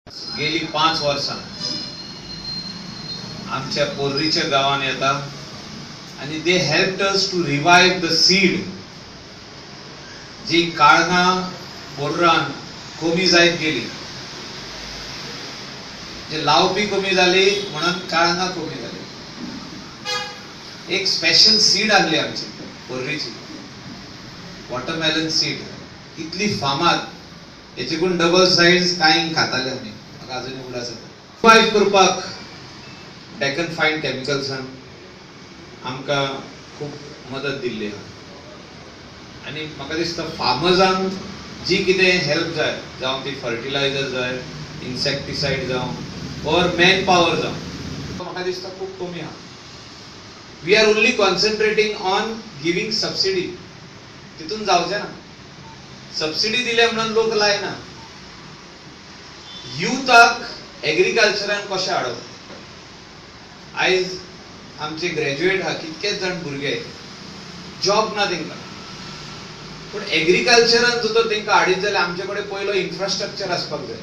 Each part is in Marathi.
गेली 5 वर्सां आमच्या पोर्रीच्या गावान येता आणि they helped us to revive the seed जी काळंगा बोर्रान कमी जायत गेली, जे लावपी कमी जाली म्हणून काळंगा कमी जाली. एक स्पेशल सीड आणली आमची पोर्रीची, वॉटरमेलन सीड, इतली फामाद, याचेकून डबल साइज कांय खाताले आमी. म्हाका अजून उगडास येता. रिवाइव करपाक डेकन फायन केमिकल्सान आमकां खूब मदत दिल्ली आहा. आनी म्हाका दिसता फार्मर्सांक जी कितें हेल्प जाय, जावं ती फर्टिलायझर जाय, इन्सेक्टिसाइड जावं और मॅन पॉवर जावं, म्हाका दिसता खूब कमी आहा. We are only concentrating on giving subsidy. तितून जावचें ना. सबसिडी दिले म्हणून लोक लायना. युथाक एग्रीकल्चरान कशें हाडप. आयज आमचे ग्रॅज्युएट आहा, कितकेच जाण भुरगे जॉब ना तेंकां, पूण एग्रीकल्चरान जर तेंकां हाडीत जाल्यार आमचे कडेन पयलो इन्फ्रास्ट्रक्चर आसपाक जाय.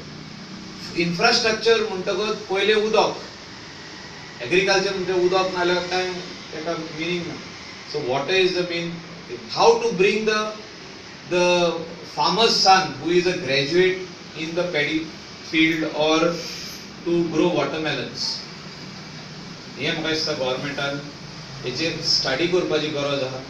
इन्फ्रास्ट्रक्चर म्हणटकच पयलें उदक. एग्रीकल्चर म्हणजे उदक नाल्यार कांय तेका मिनींग ना. So water is the main. How to bring the farmer's son who is a graduate in the paddy field or to grow watermelons. हे म्हाका दिसता गव्हर्नमेंटान हेचेर स्टडी करपाची गरज आहा.